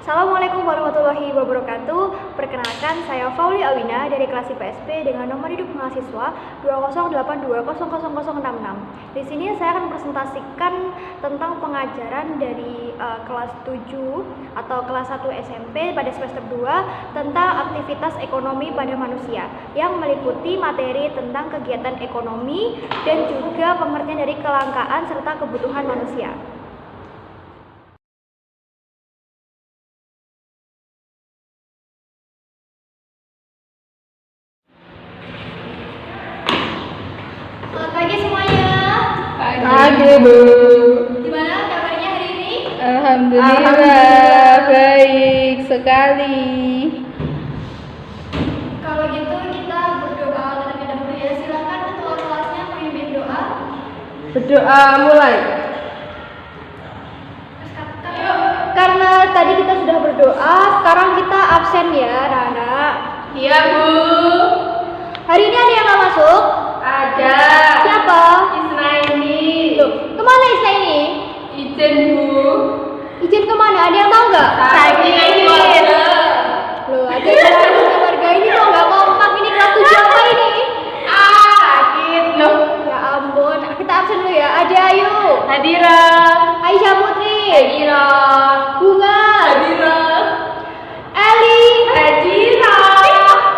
Assalamualaikum warahmatullahi wabarakatuh. Perkenalkan, saya Fauli Awina dari kelas IPSP dengan nomor hidup mahasiswa 2082000066. Di sini saya akan presentasikan tentang pengajaran dari kelas 7 atau kelas 1 SMP pada semester 2 tentang aktivitas ekonomi pada manusia yang meliputi materi tentang kegiatan ekonomi dan juga pengertian dari kelangkaan serta kebutuhan manusia. Pagi semuanya. Pagi, Bu. Gimana kabarnya hari ini? Alhamdulillah, baik sekali. Kalau gitu kita berdoa terlebih dahulu ya. Silakan ketua kelasnya memimpin doa. Berdoa mulai. Karena tadi kita sudah berdoa, sekarang kita absen ya, anak-anak. Iya, Bu. Hari ini ada yang nggak masuk? Ada. Siapa? Isnaini. Loh, kemana Isna ini? Ijen, Bu. Izin kemana? Ada yang tahu nggak? Sakit. Loh, ada keluarga ini kok nggak kompak, ini kelas 7 apa ini? Sakit loh. Ya ampun, kita absen dulu ya. Ada Ayu, Hadira. Aisyah Putri, Hadira. Bunga, Hadira. Eli, Hadira.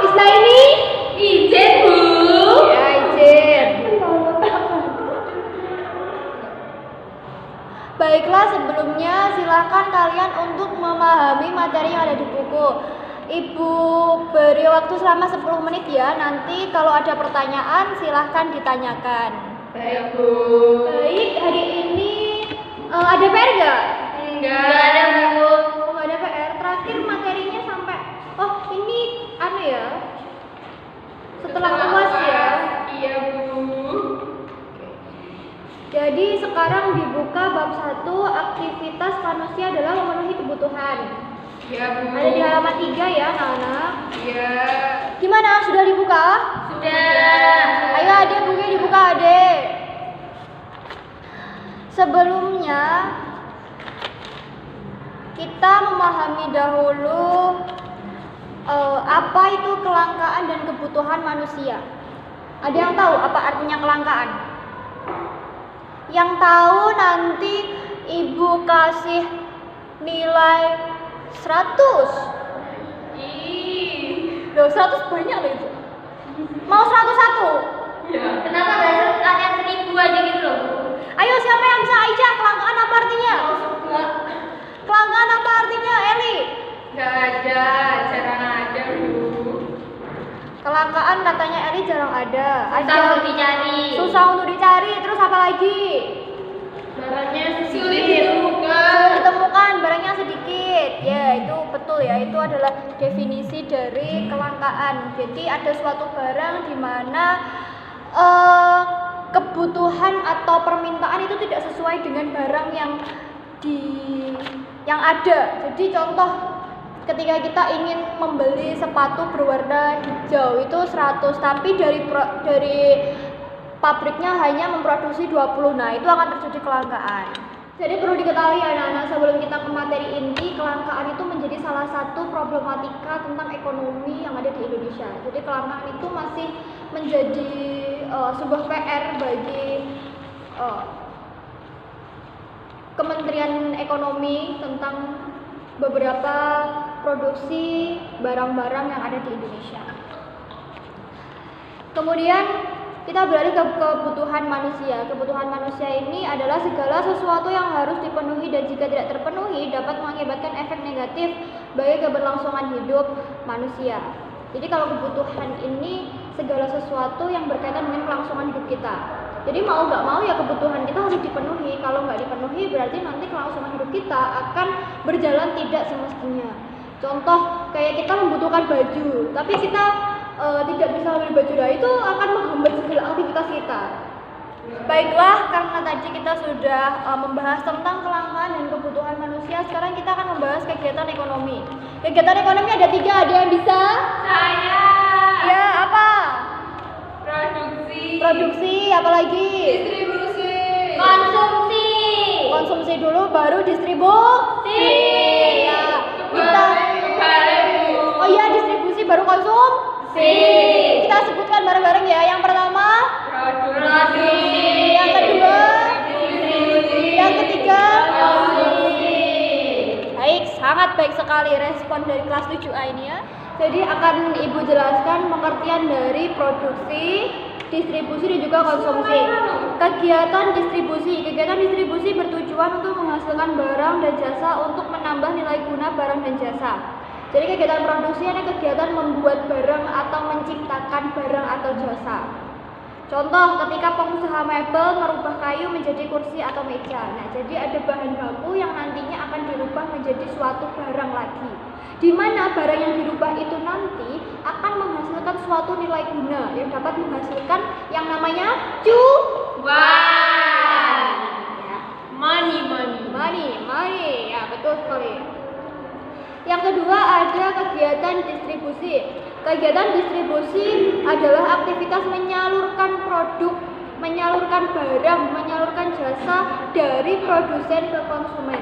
Isna ini? Ijen, Bu. Ya, izin. Baiklah, sebelumnya silakan kalian untuk memahami materi yang ada di buku. Ibu beri waktu selama 10 menit ya. Nanti kalau ada pertanyaan silahkan ditanyakan. Baik, Bu. Baik, hari ini ada PR nggak? Enggak ada, Bu. Oh, nggak ada PR. Terakhir materinya sampai. Oh, ini anu ya. Setelah UAS ya. Iya, Bu. Jadi sekarang dibuka bab 1, aktivitas manusia adalah memenuhi kebutuhan. Iya, Bu. Ada di halaman 3 ya, anak-anak. Iya. Gimana? Sudah dibuka? Sudah. Ayo adek, bukunya dibuka adek. Sebelumnya kita memahami dahulu apa itu kelangkaan dan kebutuhan manusia. Ada yang tahu apa artinya kelangkaan? Yang tahu nanti ibu kasih nilai 100. Loh, 100 banyak loh itu. Mau 101? Iya. Kenapa nggak kalian 1000 aja gitu loh? Ayo, siapa yang bisa? Aisyah, kelangkaan apa artinya? Kelangkaan apa artinya, Eli? Enggak ada, jarang ada, Bu. Kelangkaan katanya Eli jarang ada. Susah untuk dicari. Susah untuk dicari. Terus apa lagi? Barangnya sulit ditemukan. Sulit ditemukan, barangnya sedikit. Ya, itu betul ya. Itu adalah definisi dari kelangkaan. Jadi ada suatu barang di mana kebutuhan atau permintaan itu tidak sesuai dengan barang yang ada. Jadi contoh, ketika kita ingin membeli sepatu berwarna hijau itu 100, tapi dari pabriknya hanya memproduksi 20. Nah, itu akan terjadi kelangkaan. Jadi perlu diketahui anak-anak, sebelum kita ke materi inti, kelangkaan itu menjadi salah satu problematika tentang ekonomi yang ada di Indonesia. Jadi kelangkaan itu masih menjadi sebuah PR bagi Kementerian Ekonomi tentang beberapa produksi barang-barang yang ada di Indonesia. Kemudian kita beralih ke kebutuhan manusia. Kebutuhan manusia ini adalah segala sesuatu yang harus dipenuhi dan jika tidak terpenuhi dapat mengakibatkan efek negatif bagi keberlangsungan hidup manusia. Jadi kalau kebutuhan ini segala sesuatu yang berkaitan dengan kelangsungan hidup kita. Jadi mau nggak mau ya kebutuhan kita harus dipenuhi. Kalau nggak dipenuhi berarti nanti kelangsungan hidup kita akan berjalan tidak semestinya. Contoh kayak kita membutuhkan baju, tapi kita tidak bisa membeli baju, nah itu akan menghambat segala aktivitas kita. Baiklah, karena tadi kita sudah membahas tentang kelangkaan dan kebutuhan manusia, sekarang kita akan membahas kegiatan ekonomi. Kegiatan ekonomi ada 3, ada yang bisa? Saya. Ya, apa? Produksi, apalagi? distribusi, Konsumsi dulu baru distribusi. Ya. Kita sebutkan bareng-bareng ya. Yang pertama, Produksi. yang kedua, yang ketiga, baik, sangat baik sekali respon dari kelas 7A ini ya. Jadi akan Ibu jelaskan pengertian dari produksi, distribusi dan juga konsumsi. Kegiatan distribusi bertujuan untuk menghasilkan barang dan jasa untuk menambah nilai guna barang dan jasa. Jadi kegiatan produksi adalah kegiatan membuat barang atau menciptakan barang atau jasa. Contoh, ketika pengusaha mebel merubah kayu menjadi kursi atau meja. Nah, jadi ada bahan baku yang nantinya akan dirubah menjadi suatu barang lagi. Di mana barang yang dirubah itu nanti akan menghasilkan suatu nilai guna yang dapat menghasilkan yang namanya Cuan. money. Ya, betul sekali. Yang kedua ada kegiatan distribusi. Kegiatan distribusi adalah aktivitas menyalurkan produk, menyalurkan barang, menyalurkan jasa dari produsen ke konsumen.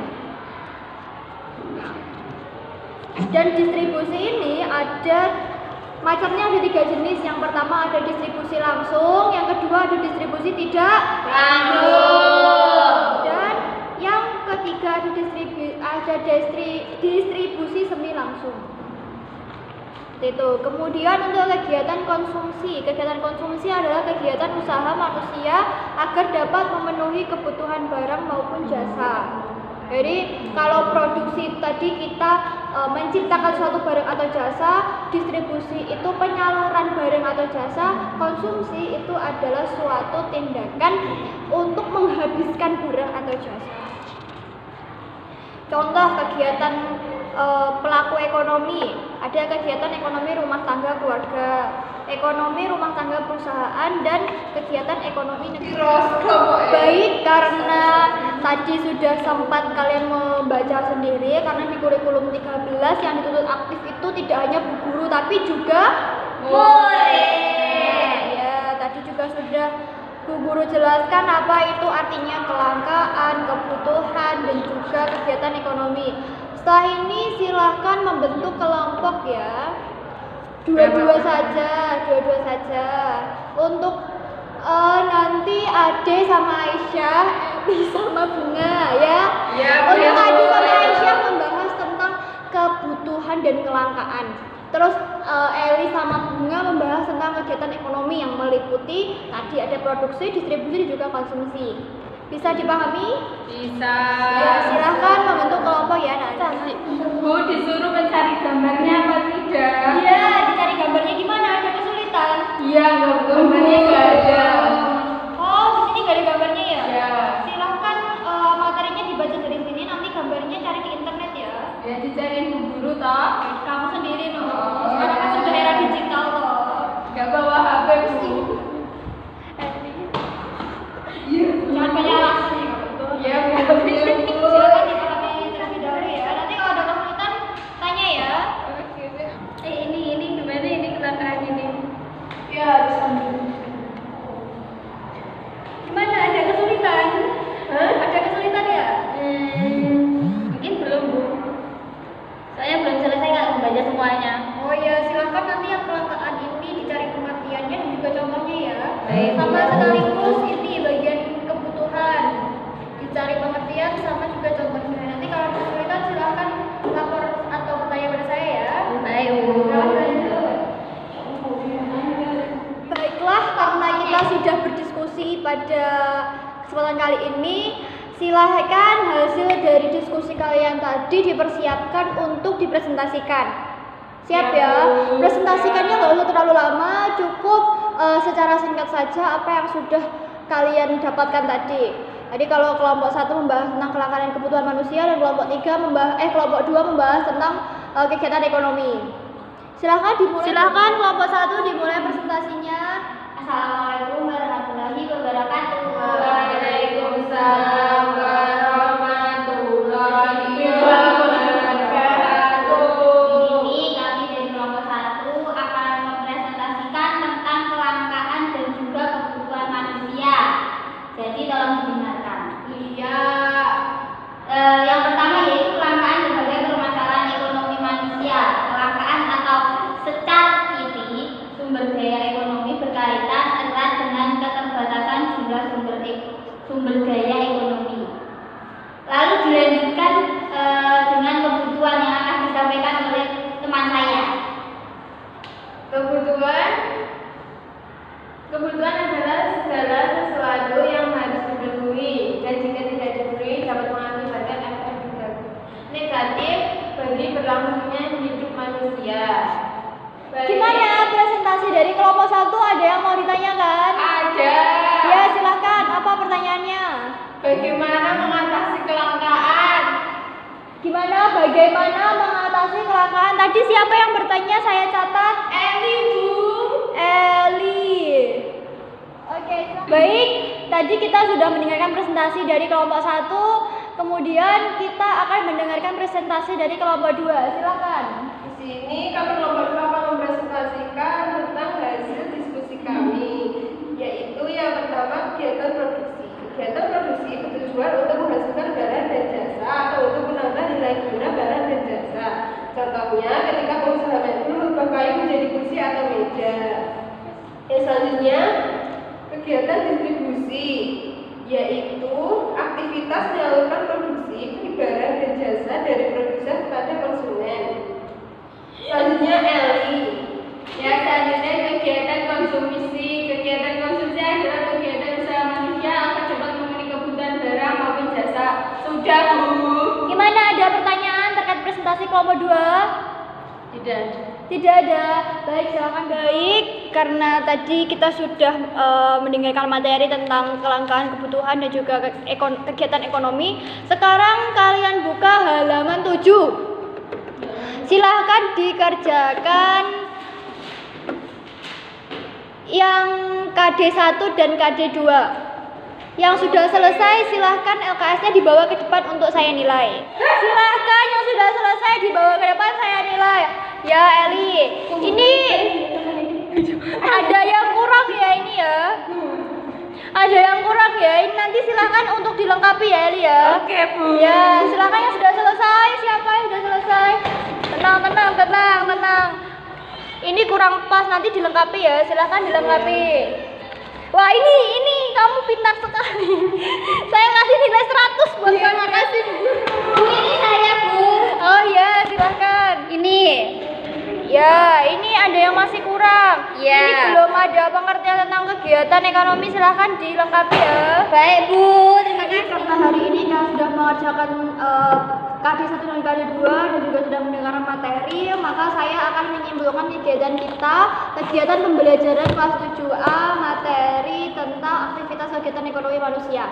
Dan distribusi ini ada macamnya, ada 3 jenis. Yang pertama ada distribusi langsung, yang kedua ada distribusi tidak Langsung. dan yang ketiga ada distribusi semi langsung. Itu. Kemudian untuk kegiatan konsumsi. Kegiatan konsumsi adalah kegiatan usaha manusia agar dapat memenuhi kebutuhan barang maupun jasa. Jadi kalau produksi tadi kita menciptakan suatu barang atau jasa, distribusi itu penyaluran barang atau jasa, konsumsi itu adalah suatu tindakan untuk menghabiskan barang atau jasa. Contoh kegiatan pelaku ekonomi, ada kegiatan ekonomi rumah tangga keluarga, ekonomi rumah tangga perusahaan, dan kegiatan ekonomi negara. Baik, karena tadi sudah sempat kalian membaca sendiri, karena di kurikulum 13 yang dituntut aktif itu tidak hanya bu guru tapi juga murid. Ya, tadi juga sudah Bu Guru jelaskan apa itu artinya kelangkaan, kebutuhan, dan juga kegiatan ekonomi. Setelah ini silahkan membentuk kelompok ya. Dua-dua saja. Untuk nanti Ade sama Aisyah, Edi sama Bunga ya. Untuk Ade sama Aisyah membahas tentang kebutuhan dan kelangkaan. Terus Eli sama Bunga membahas tentang kegiatan ekonomi yang meliputi tadi ada produksi, distribusi, dan juga konsumsi. Bisa dipahami? Bisa. Ya, silahkan membentuk kelompok ya nanti. Bu disuruh mencari gambarnya apa tidak? Iya, dicari gambarnya gimana? Ada kesulitan? Iya, gambarnya nggak ada. Oh, di sini nggak ada gambarnya ya? Ya. Silahkan materinya dibaca dari sini, nanti gambarnya cari di internet ya. Ya dicariin Bu Guru toh. Kamu sendiri no. Sekarang kan sudah era digital loh. Nggak bawa HP Bu. Jangan banyak alasan ya. Iya Bu. Silakan dipahami terlebih dahulu ya. Nanti kalau ada kesulitan tanya ya. Ini gimana ini kelangkaan ini? Ya, bisa. Gimana, ada kesulitan? Ada kesulitan ya? Mungkin belum Bu. Saya belum selesai kalau membaca semuanya. Oh ya, silakan nanti yang kelangkaan ini dicari pengertiannya dan juga contohnya ya. Baik. Sama sekaligus ini bagian kebutuhan. Dicari pengertian sama juga contohnya. Nanti kalau ada kesulitan silakan lapor atau bertanya pada saya ya. Baik Bu. Baiklah, karena kita sudah berdiskusi pada kesempatan kali ini, silahkan hasil dari diskusi kalian tadi dipersiapkan untuk dipresentasikan. Siap ya? Presentasikannya nggak usah terlalu lama, cukup secara singkat saja apa yang sudah kalian dapatkan tadi. Jadi kalau kelompok 1 membahas tentang kelangkaan kebutuhan manusia dan kelompok 2 membahas tentang kegiatan ekonomi. Silahkan kelompok 1 dimulai presentasinya. Assalamualaikum warahmatullahi wabarakatuh. Waalaikumsalam warahmatullahi wabarakatuh. Di sini kami dari kelompok 1 akan mempresentasikan tentang kelangkaan dan juga kebutuhan manusia. Jadi tolong didengarkan. Iya. Yang pertama yaitu kelangkaan berbagai permasalahan ekonomi manusia. Kelangkaan atau secara kipi sumber daya ekonomi. Lalu dilanjutkan dengan kebutuhan yang akan disampaikan oleh teman saya. Kebutuhan adalah segala sesuatu yang harus dipenuhi dan jika tidak dipenuhi dapat mengakibatkan efek negatif bagi berlangsungnya hidup manusia. Gimana presentasi dari kelompok 1? Ada yang mau ditanyakan? Ada. Ya, silahkan. Apa pertanyaannya? Bagaimana mengatasi kelangkaan? Bagaimana mengatasi kelangkaan? Tadi siapa yang bertanya? Saya catat. Eli, Bu. Eli. Oke, baik. Tadi kita sudah mendengarkan presentasi dari kelompok 1. Kemudian kita akan mendengarkan presentasi dari kelompok 2. Silakan. Di sini kami kelompok 2 akan mempresentasikan tentang hasil diskusi kami, yaitu yang pertama kegiatan produksi. Kegiatan produksi bertujuan untuk menghasilkan barang dan jasa atau untuk menambah nilai guna barang dan jasa. Contohnya ketika pengusaha mebel mengubah kayu menjadi kursi atau meja. Yang selanjutnya kegiatan distribusi, yaitu aktivitas menyalurkan produksi barang dan jasa dari produsen kepada konsumen. Selanjutnya Eli. Ya, selanjutnya kegiatan konsumsi. Kegiatan konsumsi adalah kegiatan usaha manusia agar dapat memenuhi kebutuhan barang maupun jasa. Sudah, Bu. Gimana, ada pertanyaan terkait presentasi kelompok 2? Tidak. Tidak ada. Baik, silakan. Baik, karena tadi kita sudah mendengarkan materi tentang kelangkaan kebutuhan dan juga kegiatan ekonomi. Sekarang kalian buka halaman 7. Silahkan dikerjakan yang KD1 dan KD2. Yang sudah selesai silahkan LKS-nya dibawa ke depan untuk saya nilai. Silahkan yang sudah selesai dibawa ke depan saya nilai. Ya Eli, ini ada yang kurang ya ini ya. Ada yang kurang ya. Ini nanti silahkan untuk dilengkapi ya Eli ya. Oke, Bu. Ya, silahkan yang sudah selesai. Siapa yang sudah selesai? Tenang. Ini kurang pas, nanti dilengkapi ya. Silahkan dilengkapi. Wah, ini kamu pintar sekali. Saya kasih nilai 100 buat kamu. Makasih, Bu. Ini saya, Bu. Oh ya, silahkan. Ini. Ya, ini ada yang masih kurang. Ya. Ini belum ada pengertian tentang kegiatan ekonomi. Silahkan dilengkapi ya. Baik, Bu. Terima Jadi kasih. karena hari ini kita sudah mengerjakan KD1 dan KD2 dan juga sudah mendengarkan materi, maka saya akan menyimpulkan kegiatan kita, kegiatan pembelajaran kelas 7A, materi tentang aktivitas kegiatan ekonomi manusia.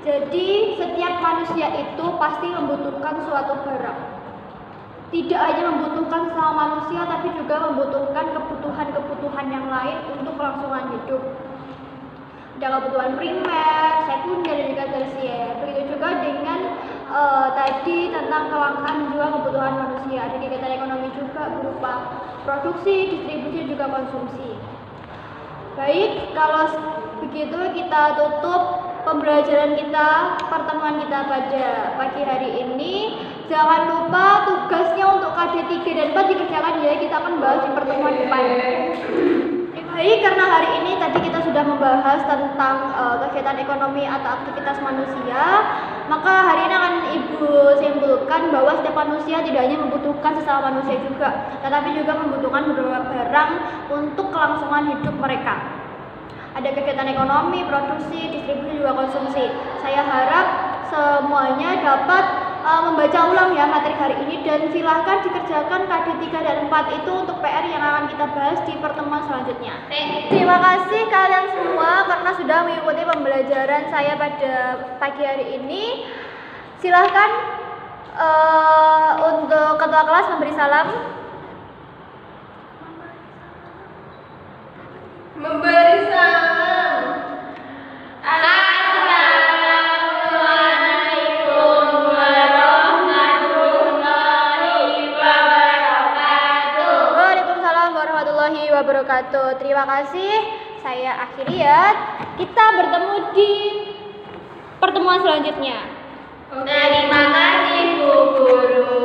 Jadi setiap manusia itu pasti membutuhkan suatu barang. Tidak hanya membutuhkan sama manusia, tapi juga membutuhkan kebutuhan-kebutuhan yang lain untuk kelangsungan hidup. Ada kebutuhan primer, sekunder, dan juga tersier. Begitu juga dengan tadi tentang kelangkaan dan juga kebutuhan manusia. Ada kegiatan ekonomi juga berupa produksi, distribusi, dan juga konsumsi. Baik, kalau begitu kita tutup pembelajaran kita, pertemuan kita pada pagi hari ini. Jangan lupa tugasnya untuk KD3 dan 4 dikerjakan ya, kita akan bahas di pertemuan depan. Baik, karena hari ini tadi kita sudah membahas tentang kegiatan ekonomi atau aktivitas manusia, maka hari ini akan Ibu simpulkan bahwa setiap manusia tidak hanya membutuhkan sesama manusia juga, tetapi juga membutuhkan beberapa barang untuk kelangsungan hidup mereka. Ada kegiatan ekonomi, produksi, distribusi, juga konsumsi. Saya harap semuanya dapat membaca ulang ya materi hari ini, dan silahkan dikerjakan KD3 dan 4 itu untuk PR yang akan kita bahas di pertemuan selanjutnya. Terima kasih kalian semua karena sudah mengikuti pembelajaran saya pada pagi hari ini. Silahkan untuk ketua kelas memberi salam. Memberi salam. Wabarakatuh. Terima kasih. Saya akhiri ya. Kita bertemu di pertemuan selanjutnya. Terima kasih, Bu Guru.